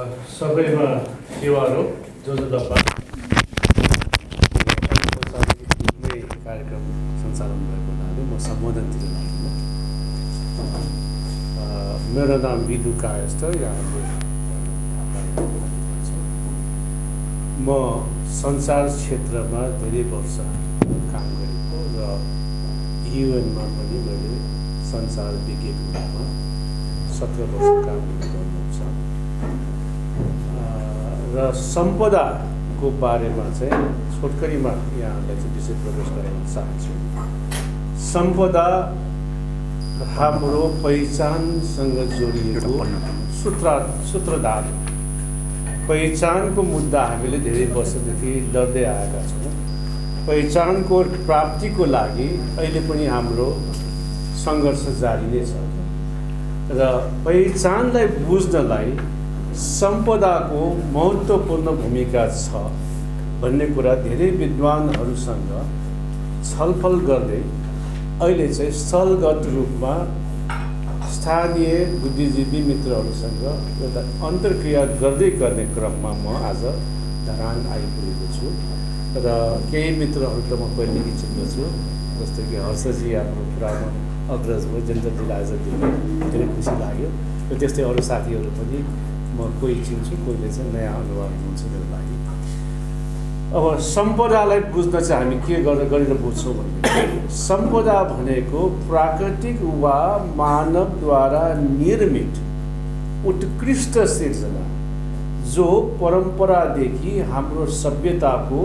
सबैमा सेवारो जो तपाईँ कार्यक्रम सञ्चालन भएको हुनाले म सम्बोधनतिर लाग्दिनँ। मेरो नाम विदु कायस्थ, यहाँले म सञ्चार क्षेत्रमा धेरै वर्ष काम गरेको र युएनमा पनि मैले सञ्चार विज्ञको रूपमा 17 वर्ष काम गर्नुहुन्छ र सम्पदाको बारेमा चाहिँ छोटकरीमा यहाँलाई चाहिँ विषय प्रवेश गराउन चाहन्छु। सम्पदा हाम्रो पहिचानसँग जोडिएको सूत्रधार। पहिचानको मुद्दा हामीले धेरै वर्षदेखि लड्दै आएका छौँ। पहिचानको प्राप्तिको लागि अहिले पनि हाम्रो सङ्घर्ष जारी नै छ र पहिचानलाई बुझ्नलाई सम्पदाको महत्त्वपूर्ण भूमिका छ भन्ने कुरा धेरै विद्वानहरूसँग छलफल गर्दै अहिले चाहिँ स्थलगत रूपमा स्थानीय बुद्धिजीवी मित्रहरूसँग एउटा अन्तर्क्रिया गर्दै गर्ने क्रममा म आज धरान आइपुगेको छु र केही मित्रहरू त म पहिलेदेखि चिन्दछु, जस्तै कि हर्षजी हाम्रो पुरानो अग्रज भयो, जनताजीलाई आज देखेँ धेरै खुसी लाग्यो र त्यस्तै अरू साथीहरू पनि म कोही चिन्छु, कोहीले चाहिँ नयाँ अनुभव हुन्छ मेरो लागि। अब सम्पदालाई बुझ्न चाहिँ हामी के गरेर बुझ्छौँ भने सम्पदा भनेको प्राकृतिक वा मानवद्वारा निर्मित उत्कृष्ट सिर्जना जो परम्परादेखि हाम्रो सभ्यताको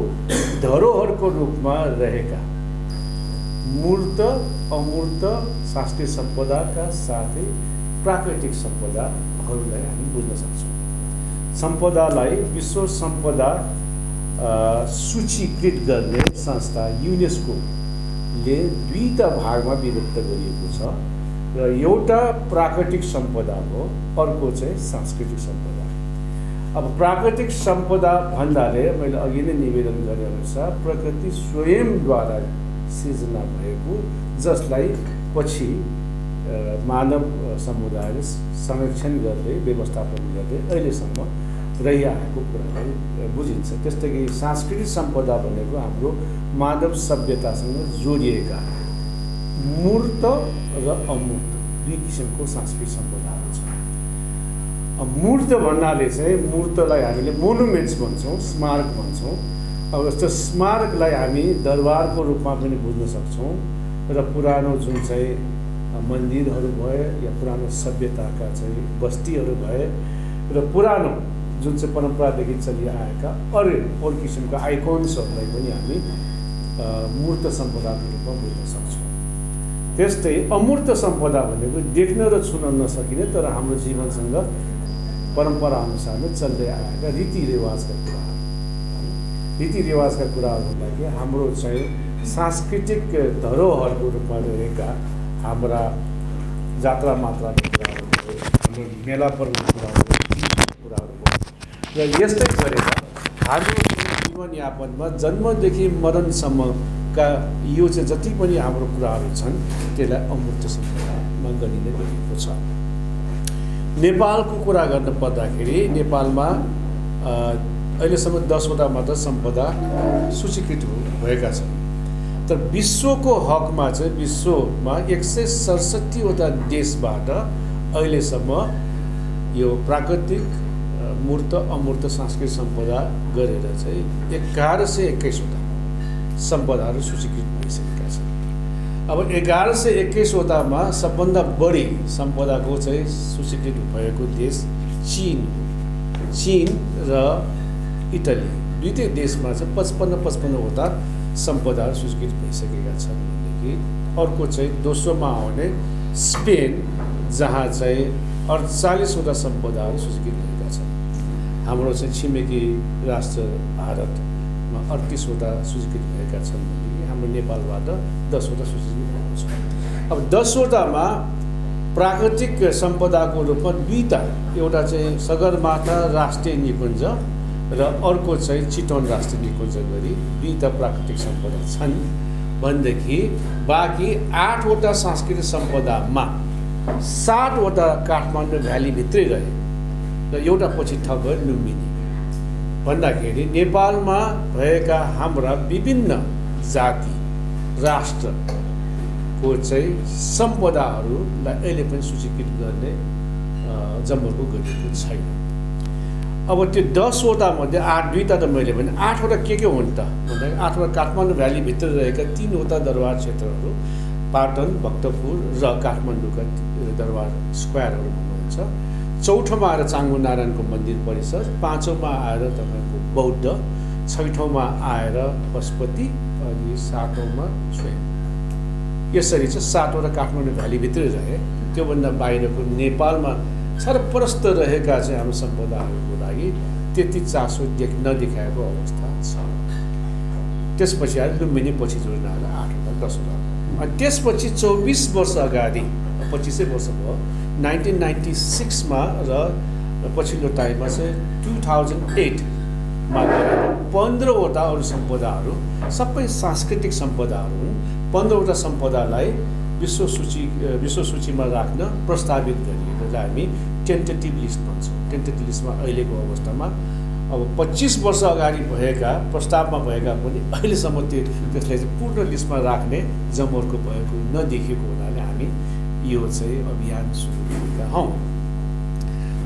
धरोहरको रूपमा रहेका मूर्त अमूर्त शास्त्रीय सम्पदाका साथै प्राकृतिक सम्पदाहरूलाई हामी बुझ्न सक्छौँ। सम्पदालाई विश्व सम्पदा सूचीकृत गर्ने संस्था युनेस्कोले दुईटा भागमा विभक्त गरिएको छ र एउटा प्राकृतिक सम्पदा हो, अर्को चाहिँ सांस्कृतिक सम्पदा। अब प्राकृतिक सम्पदा भन्नाले मैले अघि नै निवेदन गरे अनुसार प्रकृति स्वयंद्वारा सिर्जना भएको, जसलाई पछि मानव समुदायले संरक्षण गर्दै व्यवस्थापन गर्दै अहिलेसम्म रहिआएको कुरालाई बुझिन्छ। त्यस्तै कि सांस्कृतिक सम्पदा भनेको हाम्रो मानव सभ्यतासँग जोडिएका मूर्त र अमूर्त दुई किसिमको सांस्कृतिक सम्पदाहरू छ। मूर्त भन्नाले चाहिँ मूर्तलाई हामीले मोनुमेन्ट्स भन्छौँ, स्मारक भन्छौँ। अब जस्तो स्मारकलाई हामी दरबारको रूपमा पनि बुझ्न सक्छौँ र पुरानो जुन चाहिँ मन्दिरहरू भए या पुरानो सभ्यताका चाहिँ बस्तीहरू भए र पुरानो जुन चाहिँ परम्परादेखि चलिआएका अरू किसिमका आइकोन्सहरूलाई पनि हामी मूर्त सम्पदाको रूपमा बुझ्न सक्छौँ। त्यस्तै अमूर्त सम्पदा भनेको देख्न र छुन नसकिने तर हाम्रो जीवनसँग परम्पराअनुसार नै चल्दै आएका रीतिरिवाजका कुराहरूलाई हाम्रो चाहिँ सांस्कृतिक धरोहरको रूपमा रहेका हाम्रा जात्रा मात्राका कुराहरू, हाम्रो मेला पर्वको कुराहरू र यस्तै गरेर हाम्रो जीवनयापनमा जन्मदेखि मरणसम्मका यो चाहिँ जति पनि हाम्रो कुराहरू छन् त्यसलाई अमूर्त सम्पदामा गनिने गरिएको छ। नेपालको कुरा गर्न पर्दाखेरि नेपालमा अहिलेसम्म 10वटा मात्र सम्पदा सूचीकृत भएका छन्, तर विश्वको हकमा चाहिँ विश्वमा 167वटा देशबाट अहिलेसम्म यो प्राकृतिक मूर्त अमूर्त सांस्कृतिक सम्पदा गरेर चाहिँ 1121वटा सम्पदाहरू सूचीकृत भइसकेका छन्। अब 1121वटामा सबभन्दा बढी सम्पदाको चाहिँ सूचीकृत भएको देश चीन हो। चीन र इटली दुईटै देशमा चाहिँ 55वटा सम्पदाहरू सूचीकृत भइसकेका छन् भनेदेखि अर्को चाहिँ दोस्रोमा आउने स्पेन, जहाँ चाहिँ 48वटा सम्पदाहरू सूचीकृत भएका छन्। हाम्रो चाहिँ छिमेकी राष्ट्र भारतमा 38वटा सूचीकृत भएका छन् भनेदेखि हाम्रो नेपालबाट 10वटा सूचीकृत भएको छ। अब 10वटामा प्राकृतिक सम्पदाको रूपमा दुईटा, एउटा चाहिँ सगरमाथा राष्ट्रिय निकुञ्ज र अर्को चाहिँ चितवन राष्ट्रिय निकुञ्ज गरी दुईटा प्राकृतिक सम्पदा छन् भनेदेखि बाँकी 8वटा सांस्कृतिक सम्पदामा 7वटा काठमाडौँ भ्यालीभित्रै रहे र एउटा पछि थप भयो लुम्बिनी भन्दाखेरि नेपालमा भएका हाम्रा विभिन्न जाति राष्ट्रको चाहिँ सम्पदाहरूलाई अहिले पनि सूचीकृत गर्ने जमर्को गरिएको छैन। अब त्यो 10वटा मध्ये 2टा त मैले भने 8वटा के हुन् त भन्दाखेरि 8वटा काठमाडौँ भ्यालीभित्र रहेका 3वटा दरबार क्षेत्रहरू पाटन भक्तपुर र काठमाडौँका दरबार स्क्वायरहरू भन्नुहुन्छ। 4औँमा आएर चाङ्गो नारायणको मन्दिर परिसर, 5औँमा आएर तपाईँको बौद्ध, 6औँमा आएर पशुपति अनि 7औँमा स्वयं। यसरी चाहिँ 7वटा काठमाडौँ भ्यालीभित्रै रहे। त्योभन्दा बाहिरको नेपालमा सरप्रस्त रहेका चाहिँ हाम्रो सम्पदाहरूको लागि त्यति चासो नदेखाएको अवस्था छ। त्यसपछि आएर लुम्बिनी पछि जोड्न आएर 8वटा 10वटा अनि त्यसपछि 24 वर्ष अगाडि 25 वर्ष भयो 1996 र पछिल्लो टाइममा चाहिँ 2008मा 15वटा अरू सम्पदाहरू सबै सांस्कृतिक सम्पदाहरू हुन्। 15वटा सम्पदालाई विश्व सूचीमा राख्न प्रस्तावित गरिएको जहाँ हामी टेन्टेटिभ लिस्ट भन्छौँ। टेन्टेटिभ लिस्टमा अहिलेको अवस्थामा अब 25 वर्ष अगाडि भएका प्रस्तावमा भएका पनि अहिलेसम्म त्यसलाई चाहिँ पूर्ण लिस्टमा राख्ने जमर्को भएको नदेखिएको हुनाले हामी यो चाहिँ अभियान सुरु गरेका हौँ।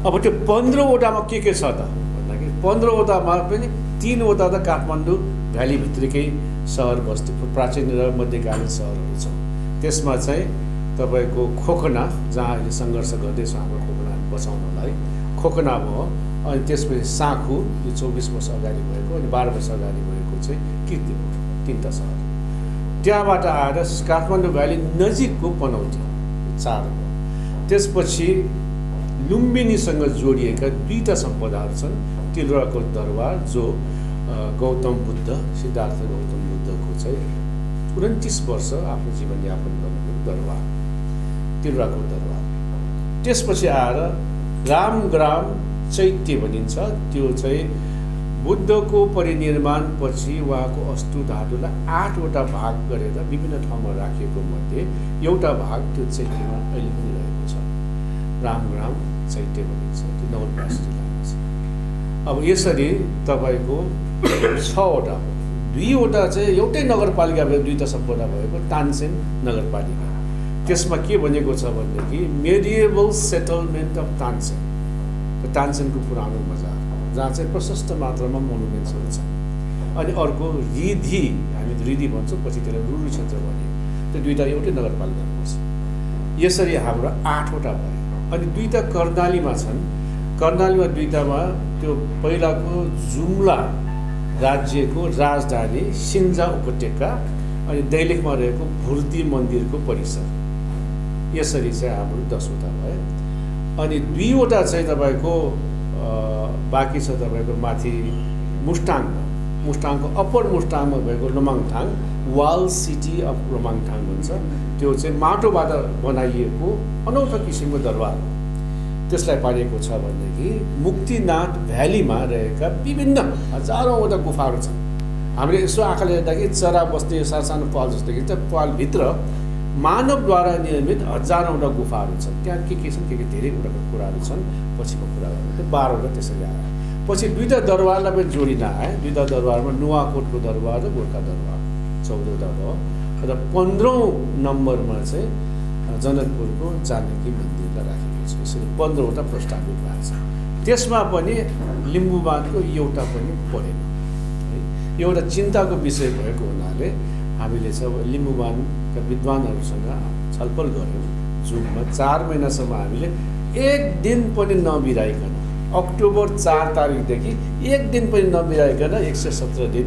अब त्यो 15वटामा के छ त भन्दाखेरि 15वटामा पनि 3वटा त काठमाडौँ भ्यालीभित्रकै सहर बस्ती प्राचीन र मध्यकालीन सहरहरू छन्। त्यसमा चाहिँ तपाईँको खोकना जहाँ अहिले सङ्घर्ष गर्दैछ हाम्रो खोकना बचाउनलाई खोकना भयो। अनि त्यसपछि साँखु यो 24 वर्ष अगाडि भएको अनि 12 वर्ष अगाडि भएको चाहिँ कीर्तिपुर 3टा सहर। त्यहाँबाट आएर काठमाडौँ भ्याली नजिकको पनौती 4 हो। त्यसपछि लुम्बिनीसँग जोडिएका 2टा सम्पदाहरू छन्। तिलुराको दरबार जो गौतम बुद्ध सिद्धार्थ गौतम बुद्धको चाहिँ 29 वर्ष आफ्नो जीवनयापन गर्नुको दरबार तिलुराको दरबार। त्यसपछि आएर रामग्राम चैत्य भनिन्छ। त्यो चाहिँ बुद्धको परिनिर्माण पछि उहाँको अस्तु धातुलाई 8वटा भाग गरेर विभिन्न ठाउँमा राखिएको मध्ये एउटा भाग त्यो चैत्यमा अहिले पनि रहेको छ। रामग्राम चैत्य भनिन्छ। त्यो नवलपरासी जिल्लामा छ। अब यसरी तपाईँको 6वटा 2वटा चाहिँ एउटै नगरपालिका भएको 2टा सम्पदा भएको तानसेन नगरपालिका। त्यसमा के भनेको छ भनेदेखि मेडिएबल सेटलमेन्ट अफ तानसेन, तानसेनको पुरानो बजार जहाँ चाहिँ प्रशस्त मात्रामा मोनुमेन्ट्सहरू छन्। अनि अर्को रिधी, हामी रिधी भन्छौँ, पछि त्यसलाई रुरु क्षेत्र भन्यो। त्यो 2टा एउटै नगरपालिका पर्छ। यसरी हाम्रो 8वटा भयो। अनि 2टा कर्णालीमा छन्। कर्णालीमा 2टामा त्यो पहिलाको जुम्ला राज्यको राजधानी सिन्जा उपत्यका अनि दैलेखमा रहेको भुर्दी मन्दिरको परिसर। यसरी चाहिँ हाम्रो 10वटा भयो। अनि 2वटा चाहिँ तपाईँको बाँकी छ तपाईँको माथि मुस्टाङको अप्पर मुस्टाङमा भएको लोमाङथाङ वाल सिटी अफ लोमाङथाङ भन्छ। त्यो चाहिँ माटोबाट बनाइएको अनौठो किसिमको दरबार हो। त्यसलाई पारिएको छ भनेदेखि मुक्तिनाथ भ्यालीमा रहेका विभिन्न हजारौँवटा गुफाहरू छन्। हामीले यसो आँखाले हेर्दाखेरि चरा बस्ने सानो पाल जस्तो देखिन्छ। पालभित्र मानवद्वारा निर्मित हजारौँवटा गुफाहरू छन्। त्यहाँ के छन् के धेरैवटा कुराहरू छन्। पछिको कुरा गर्नु त्यो 12वटा त्यसरी आयो। पछि 2टा दरबारलाई पनि जोडिन आए। 2टा दरबारमा नुवाकोटको दरबार र गोर्खा दरबार 14वटा भयो। र 15औँ नम्बरमा चाहिँ जनकपुरको जानकी मन्दिरलाई राखेको छ। यसरी 15वटा प्रस्तावित भएको छ। त्यसमा पनि लिम्बुवानको एउटा पनि परेन। एउटा चिन्ताको विषय भएको हुनाले हामीले चाहिँ लिम्बुवानका विद्वानहरूसँग छलफल गऱ्यौँ। जुनमा 4 महिनासम्म हामीले एक दिन पनि नबिराइकन अक्टोबर 4 तारिकदेखि एक दिन पनि नबिराइकन 117 दिन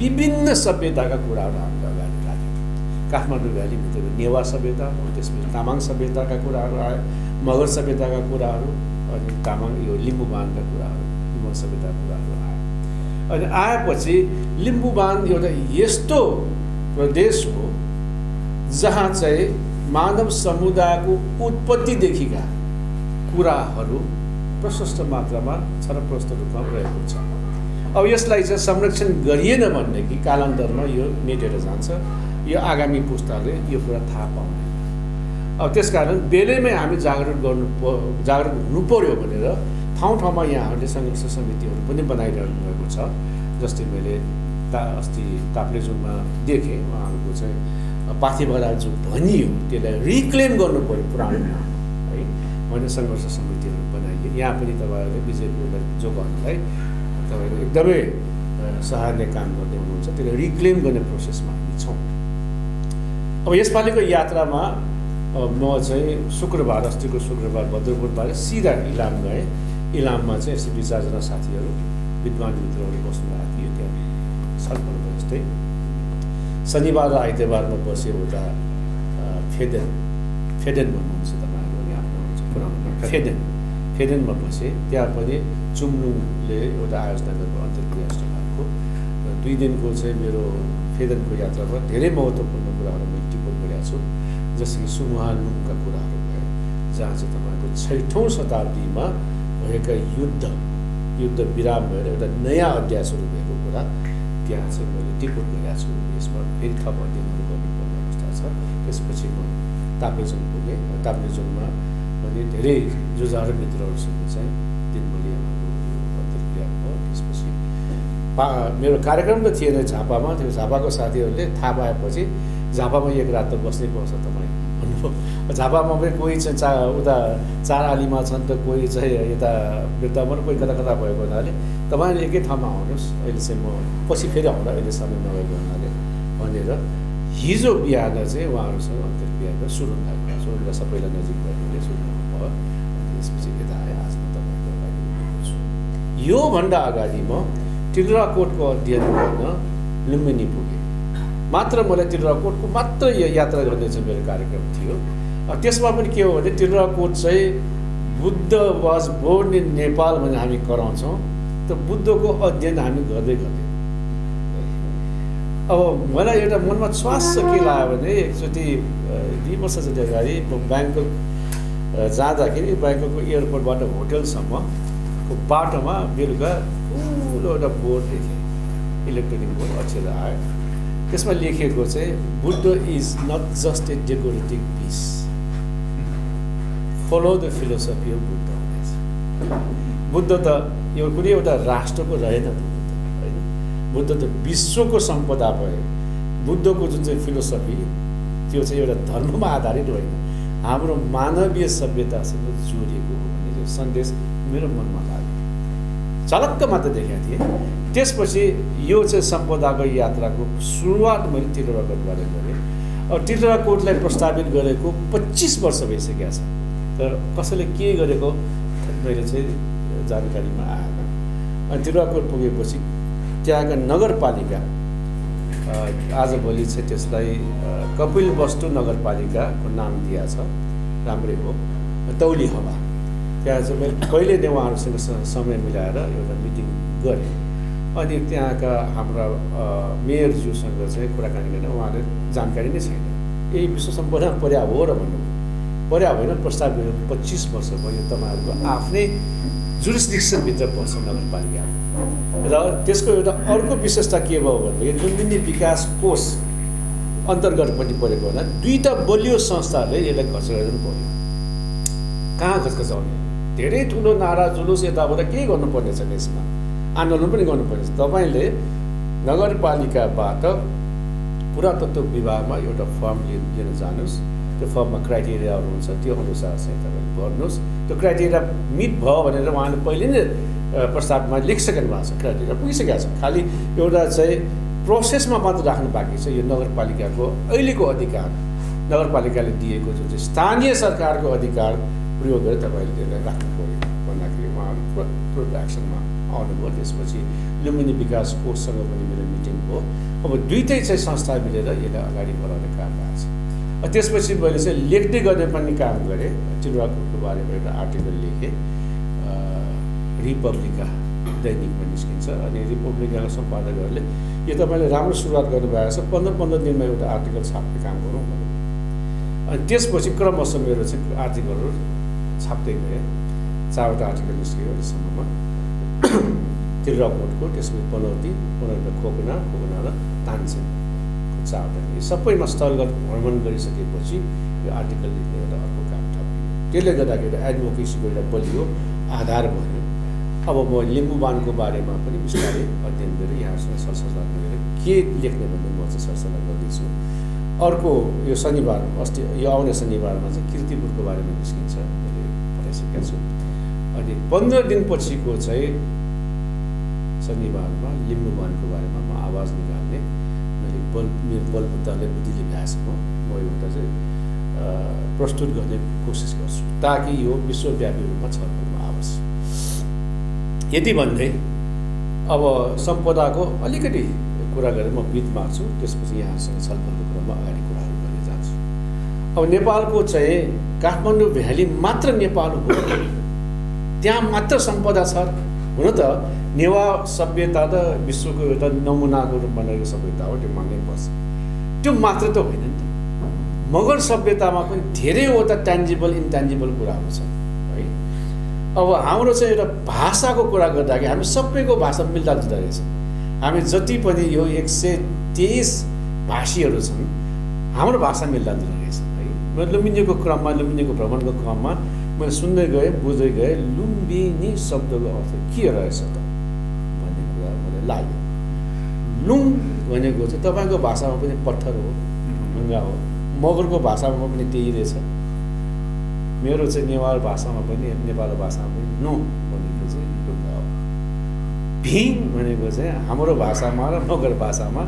विभिन्न सभ्यताका कुराहरू हामीले अगाडि राख्यौँ। काठमाडौँ भ्यालीभित्रको नेवा सभ्यता हो, त्यसपछि तामाङ सभ्यताका कुराहरू आयो, मगर सभ्यताका कुराहरू, अनि तामाङ यो लिम्बुवानका कुराहरू, लिम्बु सभ्यताका कुराहरू आयो। अनि आएपछि लिम्बुवान एउटा यस्तो प्रदेश हो जहाँ चाहिँ मानव समुदायको उत्पत्तिदेखिका कुराहरू प्रशस्त मात्रामा छरप्रस्त रूपमा रहेको छ। अब यसलाई चाहिँ संरक्षण गरिएन भनेदेखि कालान्तरमा यो मेटेर जान्छ। यो आगामी पुस्ताले यो कुरा थाहा पाउँदैन। अब त्यसकारण बेलैमै हामी जागरुक हुनु पर्यो भनेर ठाउँमा यहाँहरूले सङ्घर्ष समितिहरू पनि बनाइरहनु भएको छ। जस्तै मैले अस्ति ताप्लेजुङमा देखेँ, उहाँहरूको चाहिँ पाथिभरा जो भनियो त्यसलाई रिक्लेम गर्नु पऱ्यो पुरानो नाम है भने सङ्घर्ष समितिहरू बनाइयो। यहाँ पनि तपाईँहरूले बिजेपीलाई जोगाउनलाई तपाईँले एकदमै सराहनीय काम गर्दै हुनुहुन्छ। त्यसलाई रिक्लेम गर्ने प्रोसेसमा हामी छौँ। अब यसपालिको यात्रामा म चाहिँ अस्तिको शुक्रबार भद्रपुरबाट सिधा इलाम गएँ। इलाममा चाहिँ यसरी 4जना साथीहरू विद्वान मित्रहरू बस्नुभएको थियो, त्यहाँ छलफल गरे। जस्तै शनिबार र आइतबारमा बसे उता फेदेन भन्नुहुन्छ तपाईँहरू आफ्नो पुरानो फेदेनमा बसे। त्यहाँ पनि चुम्लुङले एउटा आयोजना गरेको अन्तर्क्रिया भएको 2 दिनको चाहिँ मेरो फेदेनको यात्रामा धेरै महत्त्वपूर्ण कुराहरू मैले टिप्पण गरेको छु। जस्तै कि सुमुहालुङका कुराहरू भयो, जहाँ चाहिँ तपाईँको 6औं शताब्दीमा भएका युद्ध विराम भएर एउटा नयाँ अध्याय सुरु भएको कुरा त्यहाँ चाहिँ मैले टिप्पण गरेको छु। यसमा फेरि थप अध्ययनहरू गर्नुपर्ने अवस्था छ। त्यसपछि म ताप्लेजुङ पुगेँ। ताप्लेजुङमा पनि धेरै जुझारु मित्रहरूसँग चाहिँ दिनभरि हाम्रो अन्तर्क्रिया भयो। त्यसपछि मेरो कार्यक्रम त थिएन झापामा, त्यो झापाको साथीहरूले थाहा पाएपछि झापामा 1 रात त बस्नै पर्छ तपाईँ भन्नुभयो। झापामा पनि कोही चाहिँ उता 4 आलीमा छन् त कोही चाहिँ यता वृद्धमा, कोही कता भएको हुनाले तपाईँले एकै ठाउँमा आउनुहोस्, अहिले चाहिँ म पछि फेरि आउँदा अहिले समय नभएको हुनाले भनेर हिजो बिहान चाहिँ उहाँहरूसँग अन्तर्क्रिया सुरुङगा सबैलाई नजिक भएकोले सुरुङ भयो। त्यसपछि यता आएँ। आज म तपाईँको लागि छु। योभन्दा अगाडि म टिलराकोटको अध्ययन गर्न लुम्बिनी पुगेँ। मात्र मलाई टिलराकोटको मात्र यात्रा गर्ने चाहिँ मेरो कार्यक्रम थियो। त्यसमा पनि के हो भने टिलराकोट चाहिँ Buddha was born in Nepal भनेर हामी कराउँछौँ, त बुद्धको अध्ययन हामी गर्दै अब मलाई एउटा मनमा स्वास के लाग्यो भने एकचोटि 2 वर्ष जति अगाडि म ब्याङ्कक जाँदाखेरि ब्याङ्ककको एयरपोर्टबाट होटलसम्मको बाटोमा बेलुका ठुलो एउटा बोर्ड देखेँ, इलेक्ट्रोनिक बोर्ड अक्षर आयो। त्यसमा लेखिएको चाहिँ Buddha is not just a decorative piece, follow the philosophy of Buddha. Buddha त यो कुनै एउटा राष्ट्रको रहेन त, होइन। बुद्ध त विश्वको सम्पदा भयो। बुद्धको जुन चाहिँ फिलोसफी त्यो चाहिँ एउटा धर्ममा आधारित होइन, हाम्रो मानवीय सभ्यतासँग जोडिएको हो भन्ने जो सन्देश मेरो मनमा लाग्यो। झलक्क मात्र देखेका थिएँ। त्यसपछि यो चाहिँ सम्पदाको यात्राको सुरुवात मैले टिलराकोटबाट गरेँ। अब टिलराकोटलाई प्रस्तावित गरेको 25 वर्ष भइसकेको छ, तर कसैले के गरेको मैले चाहिँ जानकारीमा आएन। अनि टिलराकोट पुगेपछि त्यहाँका नगरपालिका आजभोलि चाहिँ त्यसलाई कपिलवस्तु नगरपालिकाको नाम दिएको छ, राम्रै हो। तौली हवा त्यहाँ चाहिँ मैले कहिले नै उहाँहरूसँग समय मिलाएर एउटा मिटिङ गरेँ। अनि त्यहाँका हाम्रा मेयरज्यूसँग चाहिँ कुराकानी गरेर उहाँले जानकारी नै छैन, यही विश्व सम्पदा पर्या हो र भन्नुभयो। पर्या होइन, प्रस्ताव गरेर 25 वर्ष भयो, तपाईँहरूको आफ्नै जुरिस्डिक्सनभित्र पर्छ नगरपालिका। र त्यसको एउटा अर्को विशेषता के भयो भने लुम्बिनी विकास कोष अन्तर्गत पनि परेको होला। 2टा बलियो संस्थाले यसलाई घचघचाउनु पर्यो। कहाँ घचघचाउने? धेरै ठुलो नारा जुलुस यताबाट केही गर्नुपर्ने छैन, यसमा आन्दोलन पनि गर्नुपर्ने छ। तपाईँले नगरपालिकाबाट पुरातत्व विभागमा एउटा फर्म लिन जानुहोस्। त्यो फर्ममा क्राइटेरियाहरू हुन्छ, त्यो अनुसार चाहिँ तपाईँले भर्नुहोस्। त्यो क्राइटेरिया मिट भयो भनेर उहाँले पहिले नै प्रस्तावमा लेखिसक्नु भएको छ, क्राइटेरिया पुगिसकेको छ। खालि एउटा चाहिँ प्रोसेसमा मात्र राख्नु बाँकी छ। यो नगरपालिकाको अहिलेको अधिकार, नगरपालिकाले दिएको जुन चाहिँ स्थानीय सरकारको अधिकार प्रयोग गरेर तपाईँले त्यसलाई राख्नु पऱ्यो भन्दाखेरि उहाँहरू तुरन्त एक्सनमा आउनुभयो। त्यसपछि लुम्बिनी विकास कोषसँग पनि मेरो मिटिङ भयो। अब 2टै चाहिँ संस्था मिलेर यसलाई अगाडि बढाउने काम भएको छ। त्यसपछि मैले चाहिँ लेख्दै गर्ने पनि काम गरेँ। टिलराकोटको बारेमा एउटा आर्टिकल लेखेँ, रिपब्लिका दैनिकमा निस्किन्छ। अनि रिपब्लिकाको सम्पादकहरूले यो तपाईँले राम्रो सुरुवात गर्नुभएको छ, 15 दिनमा एउटा आर्टिकल छाप्ने काम गरौँ भन्नु। अनि त्यसपछि क्रमशः मेरो चाहिँ आर्टिकलहरू छाप्दै गएँ। 4वटा आर्टिकल निस्कियो अहिलेसम्ममा। टिलराकोटको, त्यसपछि पनौती खोकना र तानसेनको 4वटा। यो सबैमा स्थलगत भ्रमण गरिसकेपछि यो आर्टिकल लेख्ने एउटा अर्को काम थपियो। त्यसले गर्दाखेरि एडभोकेसीको एउटा बलियो आधार भयो। अब म लिम्बुवानको बारेमा पनि बिस्तारै अध्ययन गरेर यहाँसँग सरसल्लाह गरेर के लेख्ने भन्ने म चाहिँ सरसल्लाह गर्दैछु। अर्को यो शनिबार अस्ति यो आउने शनिबारमा चाहिँ कीर्तिपुरको बारेमा निस्किन्छ, मैले पठाइसकेका छु। अनि 15 दिनपछिको चाहिँ शनिबारमा लिम्बुवानको बारेमा म आवाज निकाल्ने, मैले मेरो बलबुताले बुद्धिले भ्यासम्म म एउटा चाहिँ प्रस्तुत गर्ने कोसिस गर्छु, ताकि यो विश्वव्यापी रूपमा छलफलमा आओस्। यति भन्दै अब सम्पदाको अलिकति कुरा गरेर म बिट मार्छु, त्यसपछि यहाँसँग छलफलको क्रममा अगाडि कुराहरू गर्ने जान्छु। अब नेपालको चाहिँ काठमाडौँ भ्याली मात्र नेपाल हो, त्यहाँ मात्र सम्पदा छ। हुन त नेवार सभ्यता त विश्वको एउटा नमुनाको रूपमा रहेको सभ्यता हो, त्यो मान्नै पर्छ। त्यो मात्र त होइन नि त, मगर सभ्यतामा पनि धेरैवटा ट्यान्जिबल इन्ट्यान्जिबल कुराहरू छन् है। अब हाम्रो चाहिँ एउटा भाषाको कुरा गर्दाखेरि हामी सबैको भाषा मिल्दाजुल्दा रहेछ। हामी जति पनि यो 123 भाषीहरू छन्, हाम्रो भाषा मिल्दाजुल्दा रहेछ है। म लुम्बिनीको क्रममा, लुम्बिनीको भ्रमणको क्रममा मैले सुन्दै गएँ, बुझ्दै गएँ, लुम्बिनी शब्दको अर्थ के रहेछ त भन्ने कुरा मलाई लाग्यो। लुङ भनेको चाहिँ तपाईँको भाषामा पनि पत्थर हो, ढुङ्गा हो, मगरको भाषामा पनि त्यही रहेछ। मेरो चाहिँ नेवार भाषामा पनि, नेपाली भाषामा पनि नु भनेको चाहिँ ढुङ्गा हो। भिङ भनेको चाहिँ हाम्रो भाषामा र मगर भाषामा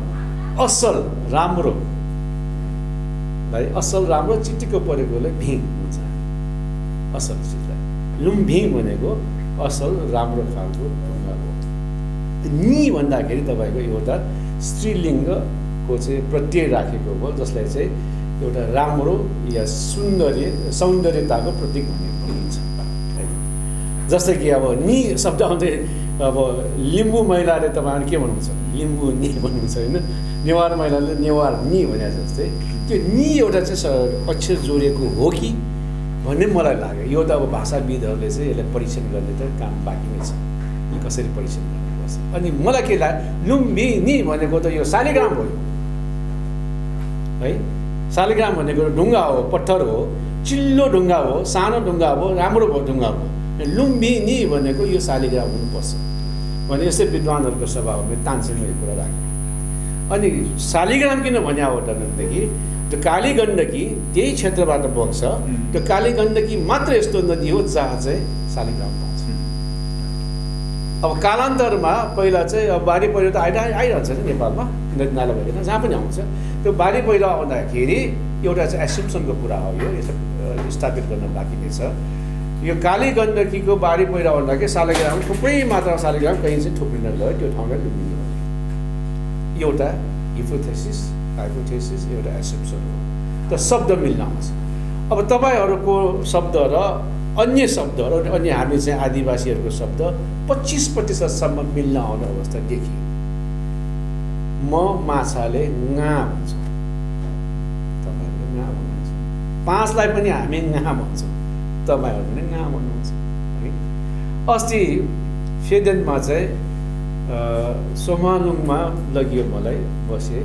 असल राम्रो, भाइ असल राम्रो चिटिक्क परेकोले भिङ हुन्छ, असल चिजलाई। लुम्भिङ भनेको असल राम्रो खालको ढुङ्गा हो। नि भन्दाखेरि तपाईँको एउटा स्त्रीलिङ्गको चाहिँ प्रत्यय राखेको हो, जसलाई चाहिँ एउटा राम्रो या सौन्दर्यताको प्रतीक भनिन्छ। जस्तै कि अब नि शब्द आउँदै अब लिम्बू महिलाले तपाईँहरू के भन्नुहुन्छ, लिम्बू नि भन्नुहुन्छ होइन, नेवार महिलाले नेवार नि भने जस्तै त्यो नि एउटा चाहिँ अक्षर जोडिएको हो कि भन्ने मलाई लाग्यो। यो त अब भाषाविदहरूले चाहिँ यसलाई परीक्षण गर्ने त काम बाँकी नै छ, यो कसरी परीक्षण गर्नुपर्छ। अनि मलाई के लाग्यो, लुम्बिनी भनेको त यो शालिग्राम हो है। शालिग्राम भनेको ढुङ्गा हो, पत्थर हो, चिल्लो ढुङ्गा हो, सानो ढुङ्गा हो, राम्रो ढुङ्गा हो। लुम्बिनी भनेको यो शालिग्राम हुनुपर्छ भने यस्तै विद्वानहरूको सभामा तानसेनमा यो कुरा राख्यो। अनि शालिग्राम किन भन्या हो भनेदेखि त्यो काली गण्डकी त्यही क्षेत्रबाट बग्छ। त्यो काली गण्डकी मात्र यस्तो नदी हो जहाँ चाहिँ शालिग्राम पाउँछ। अब कालान्तरमा पहिला चाहिँ अब बाढी पहिरो त आइरहन्छ नि नेपालमा, नदी नाला भएर जहाँ पनि आउँछ। त्यो बाढी पहिरो आउँदाखेरि एउटा चाहिँ एसम्पसनको कुरा हो, यो यसो स्थापित गर्न बाँकी नै छ। यो काली गण्डकीको बाढी पहिरो आउँदाखेरि शालिग्राम थुप्रै मात्रामा शालिग्राम कहीँ चाहिँ थुप्रिन गयो, त्यो ठाउँलाई लुम्बिनी हो। एउटा हिपोथेसिस, हाइपोथेसिस, एउटा एसम्पसन हो। त शब्द मिल्न आउँछ। अब तपाईँहरूको शब्द र अन्य शब्दहरू, अन्य हामी चाहिँ आदिवासीहरूको शब्द 25% मिल्न आउने अवस्था देखियो। म माछाले ङा भन्छ, तपाईँहरूले ङा भन्नुहुन्छ। 5लाई पनि हामी ङा भन्छौँ, तपाईँहरूले ङा भन्नुहुन्छ है। अस्ति फेदेनमा चाहिँ सोमालुङमा लगियो, मलाई बसेँ,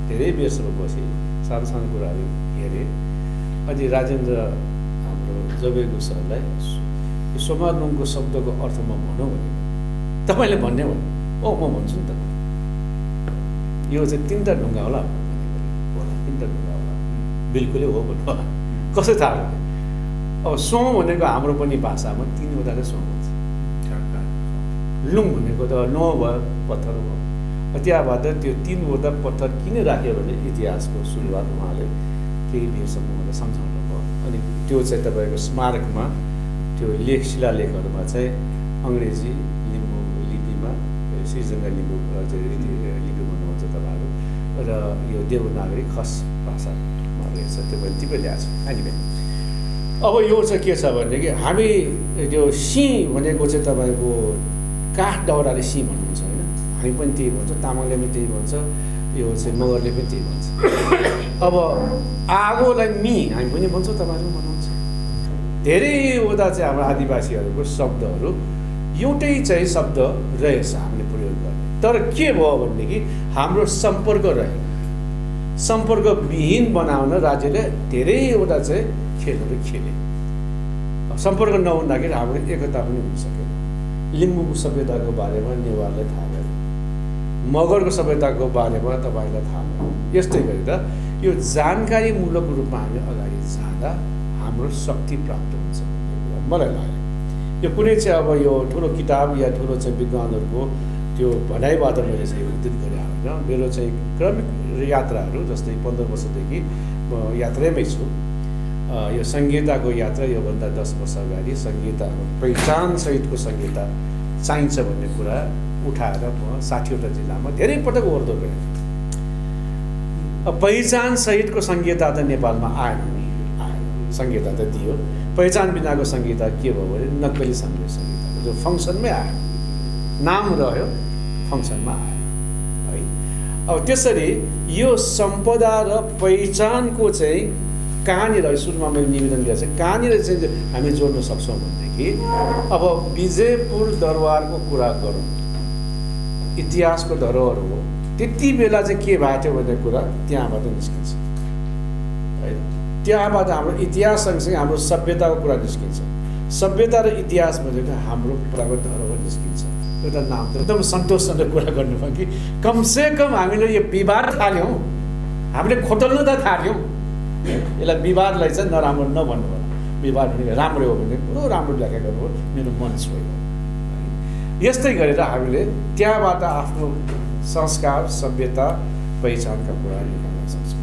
धेरै बेरसम्म बसेँ, सानो सानो कुराहरू हेरेँ। अनि राजेन्द्र हाम्रो जबेगु सरलाई यो सोमालुङको शब्दको अर्थ म भनौँ भने तपाईँले भन्ने हो, ओ म भन्छु नि त, यो चाहिँ 3टा ढुङ्गा होला होला, 3टा ढुङ्गा होला, बिल्कुलै हो भन्नु। कसै थाहा भयो? अब सोम भनेको हाम्रो पनि भाषामा 3वटा नै सोम हुन्छ। लुङ भनेको त नो भयो, पत्थर भयो। त्यहाँबाट त्यो 3वटा पत्थर किन राख्यो भने इतिहासको सुरुवात उहाँले केही बेरसम्म उहाँले सम्झाउनु भयो। अनि त्यो चाहिँ तपाईँको स्मारकमा त्यो शिलालेखहरूमा चाहिँ अङ्ग्रेजी लिम्बू लिपिमा श्रीजङ्गा लिम्बू लिपि भन्नुहुन्छ तपाईँहरू, र यो देवनागरी खस भाषामा रहेछ। त्यो मैले टिपे ल्याएको छु। एनिवे अब यो चाहिँ के छ भनेदेखि हामी त्यो सिंह भनेको चाहिँ तपाईँको काठ दाउराले सिंह भन्नुहुन्छ होइन, हामी पनि त्यही भन्छ, तामाङले पनि त्यही भन्छ, यो चाहिँ मगरले पनि त्यही भन्छ। अब आगोलाई मी हामी पनि भन्छौँ, तपाईँहरू भन्नुहुन्छ। धेरैवटा चाहिँ हाम्रो आदिवासीहरूको शब्दहरू एउटै चाहिँ शब्द रहेछ हामीले प्रयोग गर्ने। तर के भयो भनेदेखि हाम्रो सम्पर्क रहेन। सम्पर्कविहीन बनाउन राज्यले धेरैवटा चाहिँ खेलहरू खेले। सम्पर्क नहुँदाखेरि हाम्रो एकता पनि हुन सकेन। लिम्बूको सभ्यताको बारेमा नेवारलाई थाहा भएन, मगरको सभ्यताको बारेमा तपाईँलाई थाहा भएन। यस्तै गरेर यो जानकारीमूलक रूपमा हामी अगाडि जाँदा हाम्रो शक्ति प्राप्त हुन्छ भन्ने कुरा मलाई लाग्यो। यो कुनै चाहिँ अब यो ठुलो किताब या ठुलो चाहिँ विद्वानहरूको त्यो भनाइबाट मैले चाहिँ उद्धृत गरेँ होइन। मेरो चाहिँ क्रमिक यात्राहरू जस्तै 15 वर्षदेखि म यात्रैमै छु। यो संहिताको यात्रा योभन्दा 10 वर्ष अगाडि संहिता पहिचानसहितको संहिता चाहिन्छ भन्ने कुरा उठाएर म 60वटा जिल्लामा धेरै पटक ओर्दो गएँ। पहिचानसहितको संहिता त नेपालमा आएन, संहिता त दियो, पहिचान बिनाको संहिता के भयो भने नक्कली संहिता जो फङ्सनमै आयो, नाम रह्यो फङ्सनमा आयो है। अब त्यसरी यो सम्पदा र पहिचानको चाहिँ कहाँनिर सुरुमा मैले निवेदन गरेको छु, कहाँनिर चाहिँ हामी जोड्न सक्छौँ भनेदेखि अब विजयपुर दरबारको कुरा गरौँ, इतिहासको धरोहर हो। त्यति बेला चाहिँ के भएको थियो भन्ने कुरा त्यहाँबाट निस्किन्छ है। त्यहाँबाट हाम्रो इतिहास सँगसँगै हाम्रो सभ्यताको कुरा निस्किन्छ। सभ्यता र इतिहास भनेको हाम्रो पुरानो धरोहर निस्किन्छ। एउटा नाम त एकदम सन्तोषसँग कुरा गर्नुभयो कि कमसेकम हामीले यो विवाद थाल्यौँ, हामीले खोटल्न त थाल्यौँ। यसलाई विवादलाई चाहिँ नराम्रो नभन्नु होला, विवाद भनेको राम्रो हो भने पुरो राम्रो व्याख्या गर्नुभयो, मेरो मन छोयो। यस्तै गरेर हामीले त्यहाँबाट आफ्नो संस्कार सभ्यता पहिचानका कुरा निकाल्न सक्छौँ।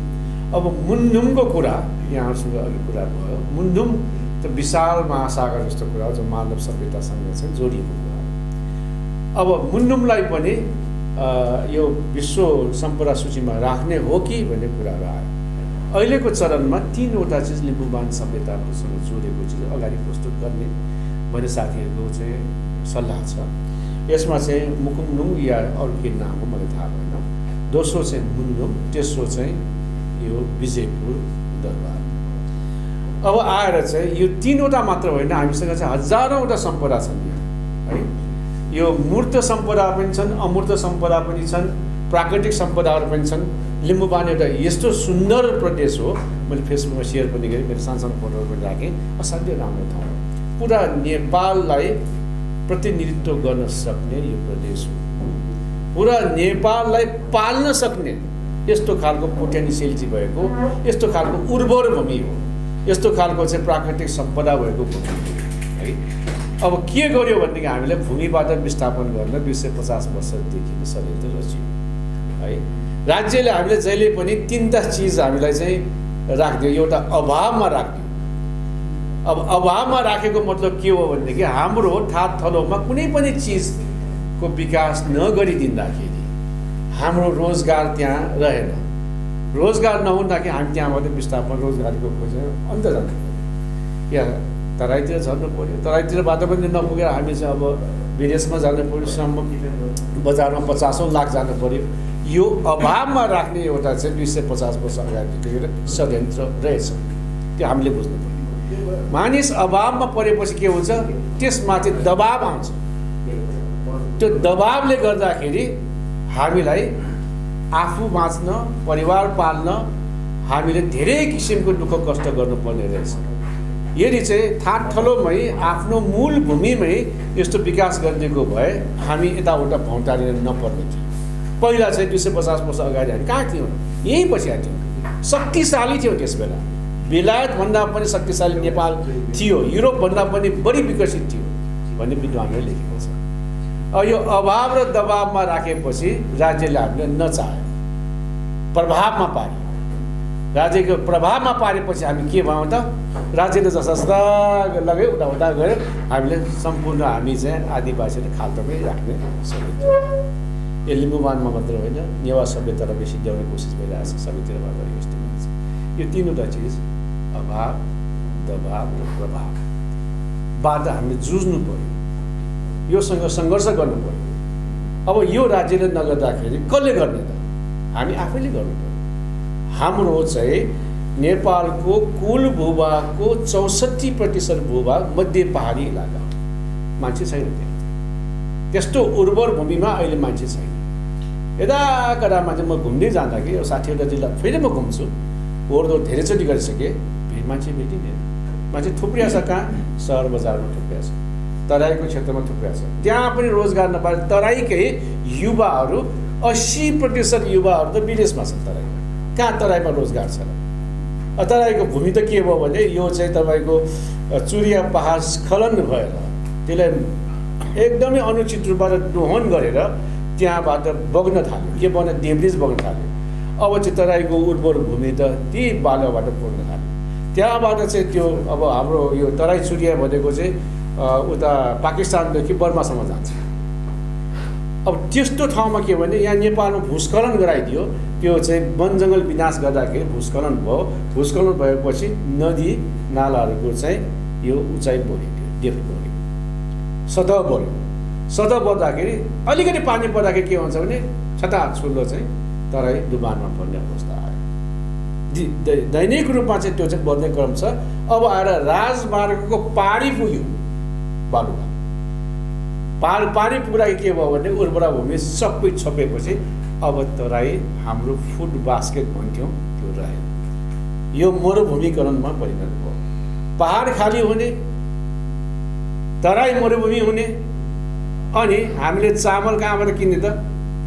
अब मुन्धुमको कुरा यहाँसँग अघि कुरा भयो। मुन्धुम त विशाल महासागर जस्तो कुरा हो जो मानव सभ्यतासँग चाहिँ जोडिएको कुरा हो। अब मुन्धुमलाई पनि यो विश्व सम्पदा सूचीमा राख्ने हो कि भन्ने कुराहरू आयो। अहिलेको चरणमा 3वटा चिज लिम्बुवान सभ्यतासँग जोडेको चिज अगाडि प्रस्तुत गर्ने भन्ने साथीहरूको चाहिँ सल्लाह छ। यसमा चाहिँ मुकुमनुङ या अरू के नाम हो मलाई थाहा भएन, दोस्रो चाहिँ मुन्धुम, तेस्रो चाहिँ यो विजयपुर दरबार। अब आएर चाहिँ यो 3वटा मात्र होइन, हामीसँग चाहिँ हजारौँवटा सम्पदा छन् यहाँ है। यो मूर्त सम्पदा पनि छन्, अमूर्त सम्पदा पनि छन्, प्राकृतिक सम्पदाहरू पनि छन्। लिम्बुवान एउटा यस्तो सुन्दर प्रदेश हो, मैले फेसबुकमा सेयर पनि गरेँ, मेरो सानसानो फोटोहरू पनि राखेँ। असाध्यै राम्रो ठाउँ, पुरा नेपाललाई प्रतिनिधित्व गर्न सक्ने यो प्रदेश हो। पुरा नेपाललाई पाल्न सक्ने यस्तो खालको पोटेन्सियलिटी भएको, यस्तो खालको उर्वर भूमि हो, यस्तो खालको चाहिँ प्राकृतिक सम्पदा भएको भूमि है। अब के गर्यो भनेदेखि हामीले भूमिबाट विस्थापन गर्न 250 वर्षदेखि नै षड्यन्त्र रच्यो है। राज्यले हामीले जहिले पनि 3टा चिज हामीलाई चाहिँ राखिदियो। एउटा अभावमा राखिदियो। अब अभावमा राखेको मतलब के हो भनेदेखि हाम्रो ठाउँमा कुनै पनि चिजको विकास नगरिदिँदाखेरि हाम्रो रोजगार त्यहाँ रहेन। रोजगार नहुँदाखेरि हामी त्यहाँबाट विस्थापन रोजगारीको खोजेर अन्त जानु पऱ्यो, या तराईतिर झर्नु पऱ्यो। तराईतिरबाट पनि नपुगेर हामी चाहिँ अब विदेशमा जानु पऱ्यो, श्रम बजारमा 50औं लाख जानु पऱ्यो। यो अभावमा राख्ने एउटा चाहिँ 250 वर्ष अगाडिदेखि षड्यन्त्र रहेछ, त्यो हामीले बुझ्नु पर्यो। मानिस अभावमा परेपछि के हुन्छ, त्यसमाथि दबाब आउँछ। त्यो दबावले गर्दाखेरि हामीलाई आफू बाँच्न, परिवार पाल्न हामीले धेरै किसिमको दुःख कष्ट गर्नुपर्ने रहेछ। यदि चाहिँ ठाठलोमै आफ्नो मूल भूमिमै यस्तो विकास गरिदिएको भए हामी यताउता भौँतारिन नपर्ने थियो। पहिला चाहिँ 250 वर्ष अगाडि हामी कहाँ थियौँ, यहीँ बसिया थियौँ, शक्तिशाली थियो। त्यस बेला बेलायतभन्दा पनि शक्तिशाली नेपाल थियो, युरोपभन्दा पनि बढी विकसित थियो भन्ने विद्वानले लेखेको छ। यो अभाव र दबावमा राखेपछि राज्यले हामीले नचाह्यो, प्रभावमा पार्यो। राज्यको प्रभावमा पारेपछि हामी के भयौँ त, राज्यले जस्ता लगायो उता गयो, हामीले सम्पूर्ण हामी चाहिँ आदिवासीले खाल्टोमै राख्ने सकिन्छ। यो लिम्बुवानमा मात्र होइन, नेवार सभ्यतालाई बेसी ल्याउने कोसिस भइरहेको छ सबैतिरबाट यस्तो भएको छ। यो 3वटा चिज अभाव, दबाव र प्रभावबाट हामीले जुझ्नु पऱ्यो, योसँग सङ्घर्ष गर्नु पऱ्यो। अब यो राज्यले नगर्दाखेरि कसले गर्ने त, हामी आफैले गर्नु पऱ्यो। हाम्रो चाहिँ नेपालको कुल भूभागको 64% भूभाग मध्य पहाडी इलाका हो, मान्छे छैन त्यहाँ। त्यस्तो उर्वर भूमिमा अहिले मान्छे छैन। यता कदामा चाहिँ म घुम्दै जाँदाखेरि 60वटा जिल्ला फेरि म घुम्छु, ओहोरदोहोर धेरैचोटि गरिसकेँ, मान्छे भेटिँदैन। मान्छे थुप्रिया छ, कहाँ सहर बजारमा थुप्रिया छ। तराईको क्षेत्रमा थुप्रै छ, त्यहाँ पनि रोजगार नपाएर तराईकै युवाहरू 80% युवाहरू त विदेशमा छन्। तराईमा कहाँ तराईमा रोजगार छ र? तराईको भूमि त के भयो भने यो चाहिँ तपाईँको चुरिया पहाड स्खलन भएर त्यसलाई एकदमै अनुचित रूपबाट दोहन गरेर त्यहाँबाट बग्न थाल्यो, के बग्न, डेब्रिज बग्न थाल्यो। अब चाहिँ तराईको उर्वर भूमि त ती बालुवाबाट पुर्न थाल्यो। त्यहाँबाट चाहिँ त्यो अब हाम्रो यो तराई चुरिया भनेको चाहिँ उता पाकिस्तानदेखि बर्मासम्म जान्छ। अब त्यस्तो ठाउँमा के भने यहाँ नेपालमा भूस्खलन गराइदियो, त्यो चाहिँ वन जङ्गल विनाश गर्दाखेरि भूस्खलन भयो। भूस्खलन भएपछि नदी नालाहरूको चाहिँ यो उचाइ बढ्यो, डेप्थ बढ्यो, सतह बढ्यो। सतह बढ्दाखेरि अलिकति पानी पर्दाखेरि के हुन्छ भने छटाछुल्लो चाहिँ तराई डुबानमा पर्ने अवस्था आयो। दैनिक रूपमा चाहिँ त्यो चाहिँ बढ्ने क्रम छ। अब आएर राजमार्गको पारी पुग्यो बालुवा, पारी पुग्दाखेरि के भयो भने उर्वरा भूमि सबै छपेपछि अब तराई हाम्रो फुड बास्केट भन्थ्यौँ त्यो रह्यो। यो मरुभूमिकरणमा परिणत भयो। पहाड खाली हुने, तराई मरुभूमि हुने, अनि हामीले चामल कहाँबाट किन्ने त?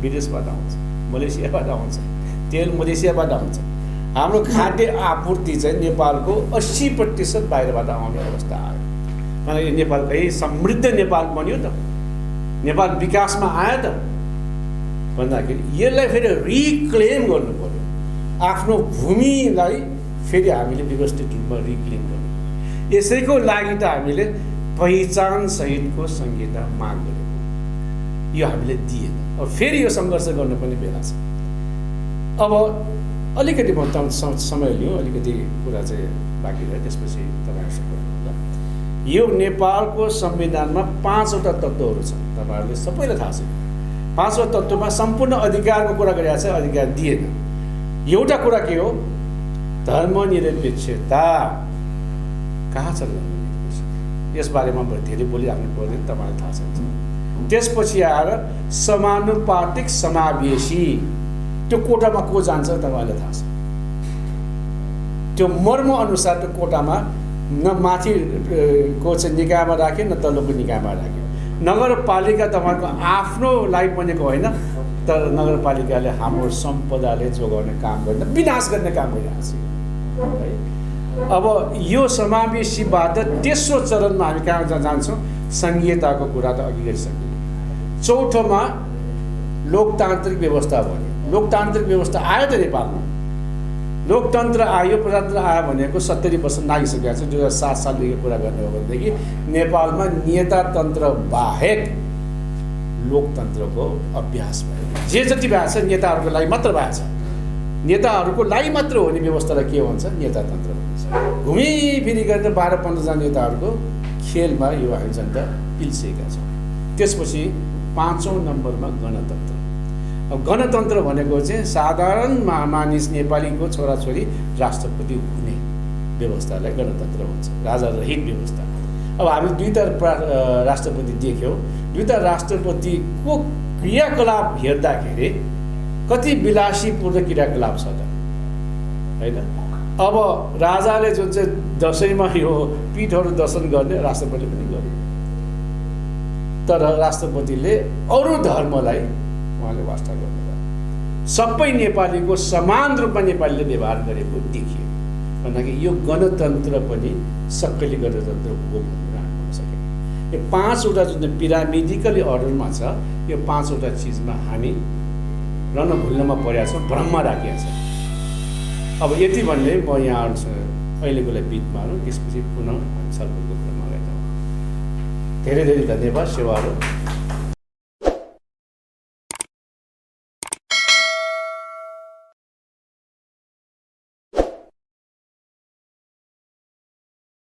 विदेशबाट आउँछ, मलेसियाबाट आउँछ, तेल मलेसियाबाट आउँछ। हाम्रो खाद्य आपूर्ति चाहिँ नेपालको 80% बाहिरबाट आउने अवस्था आयो। मलाई नेपाल समृद्ध नेपाल बन्यो त, नेपाल विकासमा आयो त भन्दाखेरि यसलाई फेरि रिक्लेम गर्नु पर्यो। आफ्नो भूमिलाई फेरि हामीले व्यवस्थित रूपमा रिक्लेम गर्नु पर्यो। यसैको लागि त हामीले पहिचान सहितको संहिता माग गरेको, यो हामीले दिएन। और फेरि यो सङ्घर्ष गर्नुपर्ने बेला छ। अब अलिकति म समय लिउँ, अलिकति कुरा चाहिँ बाँकी रह्यो, त्यसपछि तपाईँहरूसँग गर्नु। यो नेपालको संविधानमा 5वटा तत्त्वहरू छन्, तपाईँहरूले सबैलाई थाहा छ। 5वटा तत्त्वमा सम्पूर्ण अधिकारको कुरा गरिरहेको छ, अधिकार दिएन। एउटा कुरा के हो? धर्मनिरपेक्षता कहाँ छ? यसबारेमा धेरै बोलिराख्नु पर्दैन, तपाईँलाई थाहा छ। त्यसपछि आएर समानुपातिक समावेशी, त्यो कोटामा को जान्छ तपाईँलाई थाहा छ। त्यो मर्म अनुसार त्यो कोटामा न माथिको चाहिँ निकायमा राख्यो, न तल्लोको निकायमा राख्यो। नगरपालिका तपाईँको आफ्नोलाई बनेको होइन, तर नगरपालिकाले हाम्रो सम्पदाले जोगाउने काम गर्ने, विनाश गर्ने काम गरिरहेको छ है। अब यो समावेशीबाट तेस्रो चरणमा हामी कहाँ जान्छौँ? सङ्घीयताको कुरा त अघि गरिसक्यौँ। चौथोमा लोकतान्त्रिक व्यवस्था भन्यो। लोकतान्त्रिक व्यवस्था आयो त नेपालमा, लोकतन्त्र आयो, प्रजातन्त्र आयो भनेको 70% नागिसकेको छ। 2007 सालदेखि कुरा गर्ने हो भनेदेखि नेपालमा नेतातन्त्र बाहेक लोकतन्त्रको अभ्यास भयो। जे जति भएको छ नेताहरूको लागि मात्र भएको छ। नेताहरूको लागि मात्र हुने व्यवस्थालाई के भन्छ? नेतातन्त्र भन्छ। घुमिफिरी गरेर 12-15 जना नेताहरूको खेलमा यो हामी जनता पिल्सेका छौँ। त्यसपछि 5औं नम्बरमा गणतन्त्र। अब गणतन्त्र भनेको चाहिँ साधारण मानिस नेपालीको छोराछोरी राष्ट्रपति हुने व्यवस्थालाई गणतन्त्र भन्छ, राजा रहित व्यवस्था। अब हामी 2टा राष्ट्रपति देख्यौँ। 2टा राष्ट्रपतिको क्रियाकलाप हेर्दाखेरि कति विलासीपूर्ण क्रियाकलाप छ त होइन। अब राजाले जुन चाहिँ दसैँमा यो पीठहरू दर्शन गर्ने, राष्ट्रपतिले पनि गर्यो। तर राष्ट्रपतिले अरू धर्मलाई उहाँले वास्ता गर्नुभयो। सबै नेपालीको समान रूपमा नेपालीले व्यवहार गरेको देखियो। भन्दाखेरि यो गणतन्त्र पनि सक्कली गणतन्त्र हो भनेर हामी भन्न सकेका। यो 5वटा जुन पिरामिडिकली अर्डरमा छ, यो 5वटा चिजमा हामी रणभुल्लमा परेका छौँ, भ्रममा राखेका छौँ। अब यति भन्ने म यहाँ अहिलेको लागि बिट मारौँ, त्यसपछि पुनः हामी छलफलको क्रममा लैजाउँ। धेरै धेरै धन्यवाद। सेवाहरू